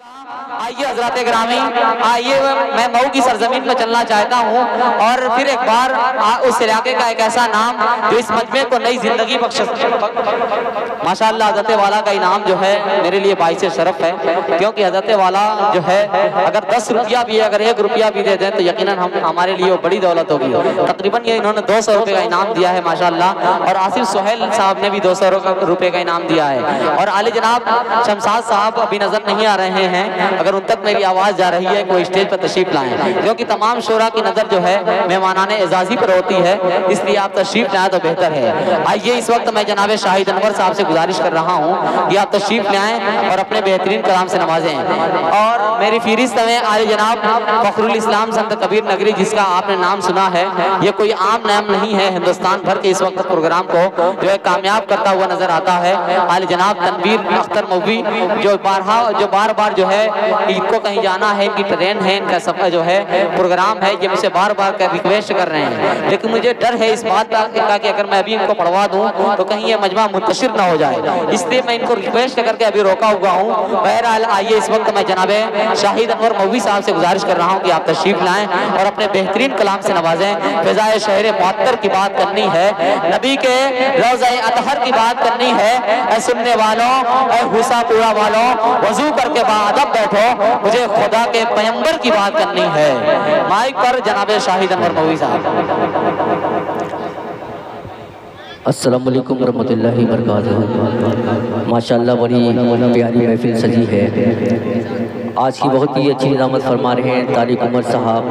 आइए हजरत ग्रामी, आइए मैं मऊ की सरजमीन में चलना चाहता हूँ और फिर एक बार उस इलाके का एक ऐसा नाम जो इस मजमे को नई जिंदगी बख्श। माशाअल्लाह हजरत वाला का इनाम जो है मेरे लिए बाइस शरफ है, क्योंकि हजरत वाला जो है अगर 10 रुपया भी अगर 1 रुपया भी दे दें तो यकीनन हमारे लिए वो बड़ी दौलत होगी। तकरीबन ये इन्होंने 200 रुपये का इनाम दिया है माशाअल्लाह, और आसिफ सोहेल साहब ने भी 200 रुपये का इनाम दिया है। और आले जनाब शमशाद साहब अभी नजर नहीं आ रहे हैं, अगर उन तक मेरी आवाज़ जा रही है कोई स्टेज पर तशरीफ लाएं, क्योंकि तमाम शोरा की नज़र जो है मेहमानाने एजाज़ी पर होती है, इसलिए आप तशरीफ लाएं तो बेहतर है। आइए इस वक्त मैं जनाब शाहिद अनवर साहब से गुजारिश कर रहा हूँ कि आप तशरीफ लाएं और अपने बेहतरीन कलाम से नवाजें। और मेरी फहरिस्त में आले जनाब फखरुल इस्लाम संत कबीर नगरी, जिसका आपने नाम सुना है, ये कोई आम नाम नहीं है, हिंदुस्तान भर के इस वक्त प्रोग्राम को जो है कामयाब करता हुआ नजर आता है। आले जनाब तनवीर अख्तर मौवी जो बार बार जो है इनको कहीं जाना है, इनकी ट्रेन है, इनका सफर जो है प्रोग्राम है, ये मुझसे बार बार रिक्वेस्ट कर रहे हैं, लेकिन मुझे डर है इस बात का कि अगर मैं अभी इनको पढ़वा दूं तो कहीं ये मजमा मुंतशिर ना हो जाए, इसलिए मैं इनको रिक्वेस्ट करके अभी रोका हुआ हूँ। बहरहाल आइए इस वक्त मैं जनाबे शाहिद अनवर मौवी साहब से गुजारिश कर रहा हूँ कि आप तशरीफ लाएं और अपने बेहतरीन कलाम से नवाजें। फिजाए शहर मुअत्तर की बात करनी है, नबी के रोज़े अतहर की बात करनी है। ऐ सुनने वालों, ऐ हुसा पूरा वालों, वजू करके बाअदब बैठो, मुझे खुदा के पैगंबर की बात करनी है। माइक पर जनाबे शाहिद अनवर मौवी साहब। अस्सलामु अलैकुम रहमतुल्लाहि व बरकातहू। माशाअल्लाह बड़ी प्यारी महफिल सजी है। आज की बहुत ही अच्छी निज़ामत फरमा रहे हैं तारिक उमर साहब,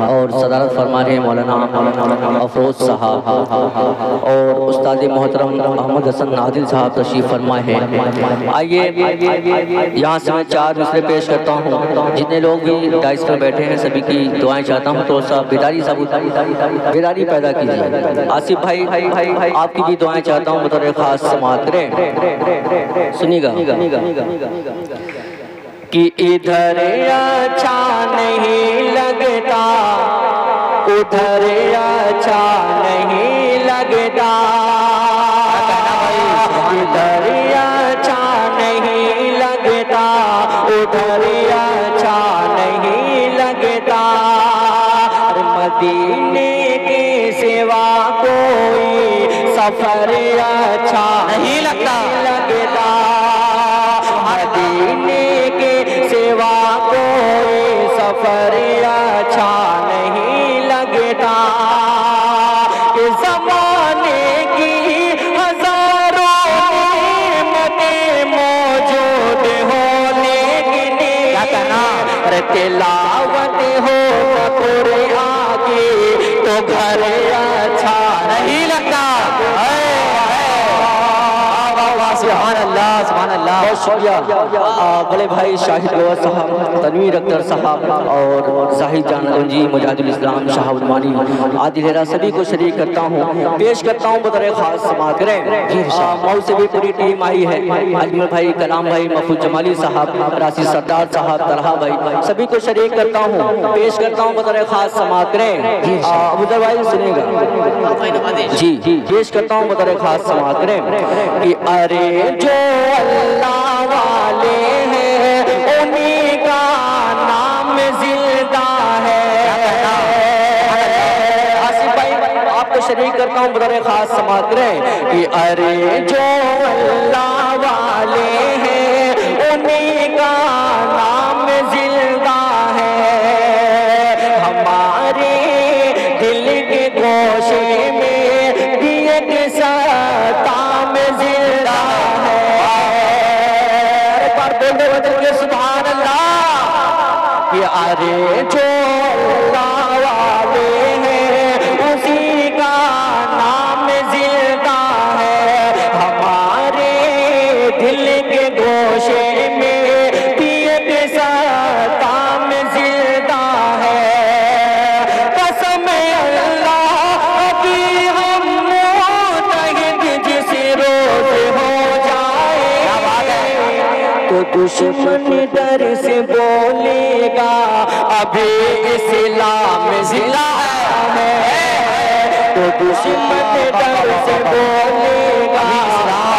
और सदारत फरमा रहे हैं मौलाना अफरोज साहब, और उस्ताद मोहतरम अहमद हसन नादिल साहब तशरीफ़ फरमा है। आइए यहाँ से मैं 4 मिसरे पेश करता हूँ। जितने लोग भी डाइस पर बैठे हैं सभी की दुआएं चाहता हूँ, तो सब बेदारी पैदा कीजिए। आसिफ भाई आपकी भी दुआएं चाहता हूँ, बतौर खास समाअत करें, सुनिएगा कि इधर अच्छा नहीं लगता, उधर अच्छा नहीं लगता, इधर अच्छा नहीं लगता, उधर अच्छा नहीं लगता, मदीने की सिवा कोई सफर अच्छा नहीं लगता, मदीने के सिवा कोई सफर अच्छा नहीं लगता। कि ज़माने की हज़ारों नेमतें मौजूद हो, लेकिन तिलावत हो कुरान की तो घर अच्छा नहीं लगता। सुभान अल्लाह, सुभान अल्लाह। बहुत शुक्रिया बड़े भाई शाहिद गौहर साहब, तनवीर अख्तर साहब, और जाहिद जान जी, मुजाहिदुल इस्लाम शाहब उस्मानी, आदिल सभी को शरीक करता हूँ, पेश करता हूँ बतौर खास समाअत करें। मऊ से भी पूरी टीम आई है, अजमल भाई, कलाम भाई, महफूज जमाली साहब, राशिद सरदार साहब, तलहा भाई, सभी को शरीक करता हूँ, पेश करता हूँ बतौर खास समाअत करें। अबूदर भाई सुनेगा जी, पेश करता हूँ बतौर खास समाअत करें कि अरे जो अल्लाह वाले हैं उन्हीं का नाम जिंदा है। आसिफ भाई आपको शरीक करता हूँ बतौर खास समाअत करें कि अरे जो अल्लाह वाले हैं उन्हीं का नाम जिंदा है। हमारे दिल के गोशे में दिए के सता में जिंदा है। सुभान अल्लाह कि अरे जो अल्लाह वाले हैं उसी का नाम जिंदा है। हमारे दिल के गोशे में दिए के सता में जिंदा है। कसम अल्लाह की हम मुतहिद जिस रोज हो तो दुश्मन डर से बोलेगा अभी इस्लाम जिंदा है। तो दुश्मन डर से बोलेगा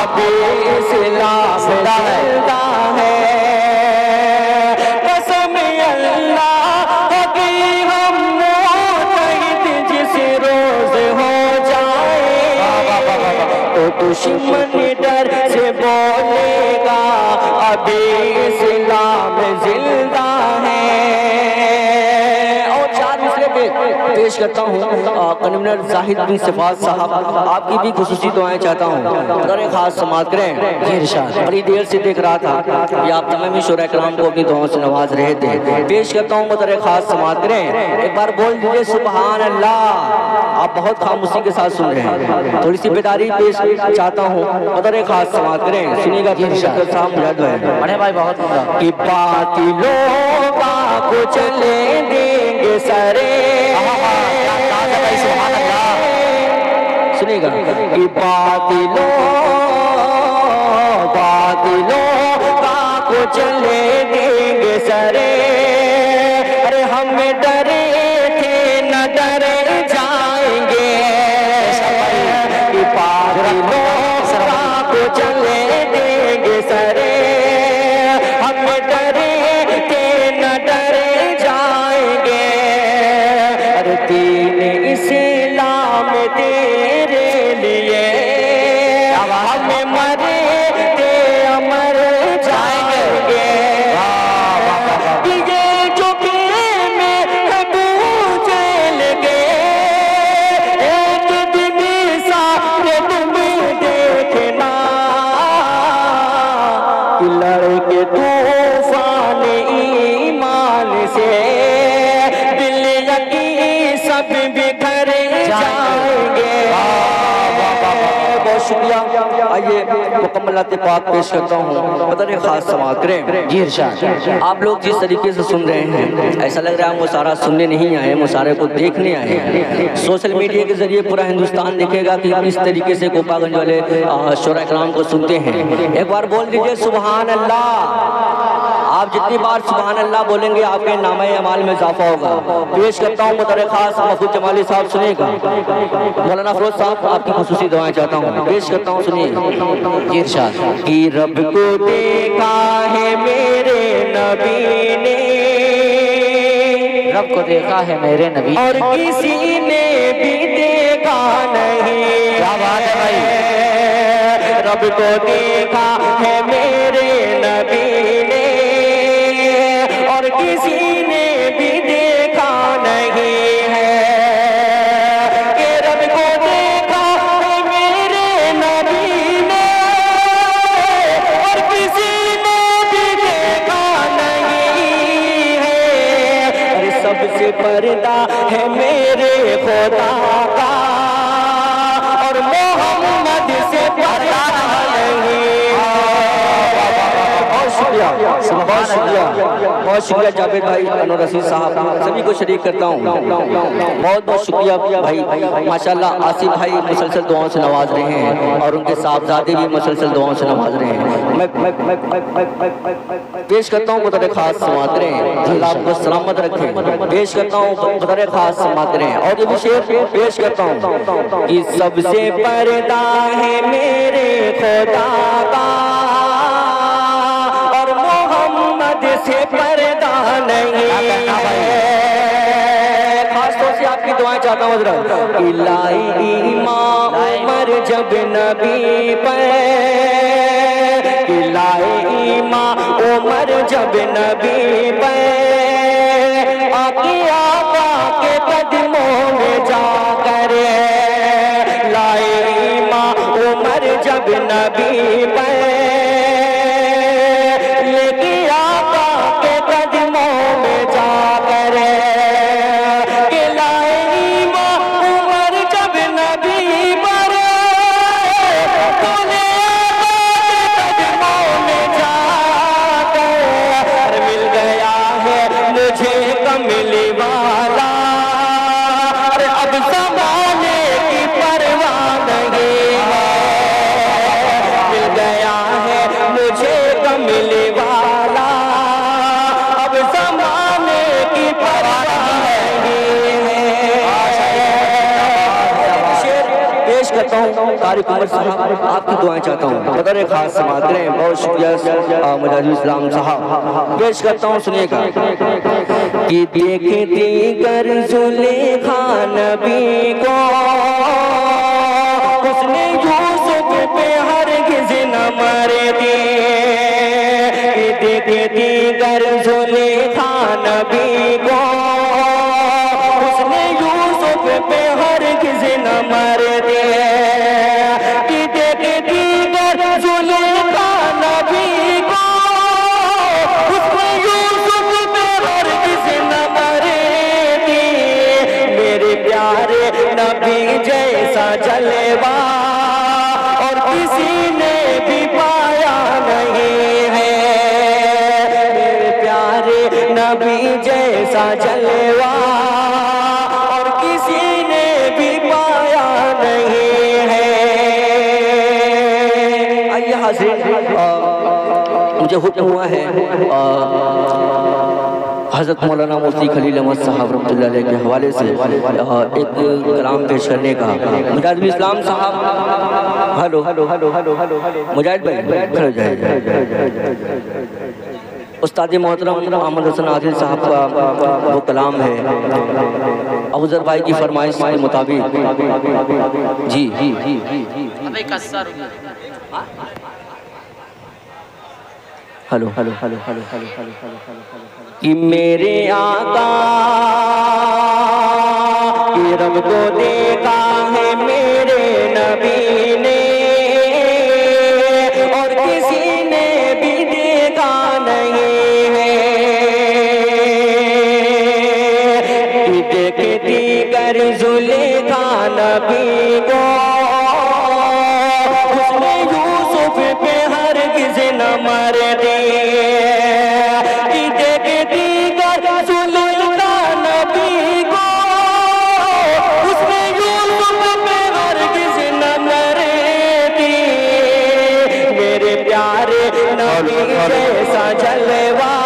अभी इस्लाम जिंदा है। دشمن ڈر سے بولے گا ابھی اسلام زندہ ہے۔ اور چار دوسرے پہ پیش کرتا ہوں کنوینر زاہد بن صفات صاحب، آپ کی بھی خصوصی دعائیں چاہتا ہوں، مدر خاص سماعت کریں۔ بڑی دیر سے دیکھ رہا تھا کہ آپ تمامی شورا کرام کو اپنی دعاؤں سے نواز رہے تھے، پیش کرتا ہوں مدر خاص سماعت کریں۔ ایک بار بول دیجئے سبحان اللہ۔ آپ بہت خاموشی کے ساتھ سن رہے ہیں، تھوڑی سی بیداری پیش چاہتا ہوں، مدر خاص سماعت کریں۔ سنیے گا صاحب مجھد ہے بڑے بھائی بہت کہ باطلوں کو چلے دیں گے سرے، سنیے گا کہ باطلوں کو چلے دیں گے سرے، ارے ہم ڈرے تھے نہ ڈر جائیں گے، کہ باطلوں کو چلے دیں گے سرے، ہم ڈرے تھے نہ ڈر جائیں گے، ارے دین اسلام تیرے لیے ہم مرے تھے امر جائیں گے، یہ جو میں بوجھے لگے ایک دن سارے تم دیکھنا، کہ لڑکے طوفان ایمان سے دل یقین سب بکھر جائیں گے۔ بہت شکریہ۔ آئیے مکملات پاک پیش کرتا ہوں، مدر خاص سماعت کریں۔ جی ارشاد۔ آپ لوگ جس طریقے سے سن رہے ہیں ایسا لگ رہا ہے مشاعرہ سننے نہیں آئے، مشاعرے کو دیکھنے آئے ہیں۔ سوشل میڈیا کے ذریعے پورا ہندوستان دیکھے گا کہ اس طریقے سے کوپا گنج والے شورا کرام کو سنتے ہیں۔ ایک بار بول دیجئے سبحان اللہ۔ آپ جتنی بار سبحان اللہ بولیں گے آپ کے نامہ اعمال میں اضافہ ہوگا۔ پیش کرتا ہوں مدر خاص محفوظ جمالی صاحب، سنیے گا۔ مولانا فروز صاحب آپ کی خصوصی دعائیں چاہتا ہوں، پیش کرتا ہوں، سنیے۔ جی ارشاد۔ کہ رب کو دیکھا ہے میرے نبی نے، رب کو دیکھا ہے میرے نبی، اور کسی نے بھی دیکھا نہیں۔ کیا بات ہے بھائی۔ رب کو دیکھا ہے میرے نبی نے، اور کسی نے بھی دیکھا نہیں ہے، کہ رب کو دیکھا ہے میرے نبی نے، اور کسی نے بھی دیکھا نہیں ہے، ارے سب سے پردہ ہے میرے خدا کا، اور محمد سے پردہ نہیں ہے۔ بہت شکریہ جاوید بھائی، انور رشید صاحب، سبھی کو شریک کرتا ہوں۔ بہت بہت شکریہ بھائی، ماشاءاللہ آصف بھائی مسلسل دعاؤں سے نواز رہے ہیں، اور ان کے صاحبزادے بھی مسلسل دعاؤں سے نواز رہے ہیں۔ میں پیش کرتا ہوں مدر خاص سماعت کریں، اللہ آپ کو سلامت رکھیں۔ پیش کرتا ہوں مدر خاص سماعت کریں، اور یہ بھی شعر پیش کرتا ہوں کہ سب سے پردہ ہے میرے خدا کا، اور محمد سے پردہ نہیں ہے۔ خاص طور سے آپ کی دعائیں چاہتا ہوں حضرت، کہ لائی ایمان عمر جب نبی پر، کہ لائی ایمان عمر جب نبی پر، آقی آقا کے قدموں میں جا کر، لائی ایمان عمر جب نبی پر، لیکن آقا کے قدموں میں جا کر، کہ لائے ایمان عمر جب نبی پر، تونے آقا کے قدموں میں جا کر، مل گیا ہے مجھے کملی والا، اب زمانے کی پرواہ نہیں ہے، مل گیا ہے مجھے کملی والا، اب زمانے کی پرواہ نہیں ہے۔ شعر پیش کرتا ہوں، طارق عمر صاحب آپ کی دعائیں چاہتا ہوں، مدر خاص سماعت کریں۔ بہت شکریہ مجاہد اسلام صاحب، پیش کرتا ہوں، سنیے گا۔ کہ دیکھتی کر زلیخا نبی کو، حسن یوسف پہ ہرگز نہ مرتی دیگر زلیخا نبی کو حسن یوسف پہ ہرگز نہ مرتی دیگر زلیخا نبی کو حسن یوسف پہ ہرگز نہ مرتی میرے پیارے نبی جیسا جلوہ اور کسی نے بھی پایا نہیں ہے میرے پیارے نبی جیسا جلوہ اور کسی نے بھی پایا نہیں ہے آئیے حاضرین مجھے حکم ہوا ہے حضرت مولانا مفتی خلیل احمد صاحب رحمۃ اللہ علیہ کے حوالے سے ایک کلام پیش کرنے کا مجاہد اسلام صاحب ہلو مجاہد بھائی کھڑے جائے استاد محترم احمد حسن عادل صاحب کا وہ کلام ہے افضل بھائی کی فرمائش کے مطابق جی ہلو کہ میرے آقا کی رب کو دیکھا ہے میرے نبی نے اور کسی نے بھی دیکھا نہیں ہے کہ دیکھتی کر زلیخا نبی کو حسن یوسف پہ ہرگز نہ مرتی جیسا جلوہ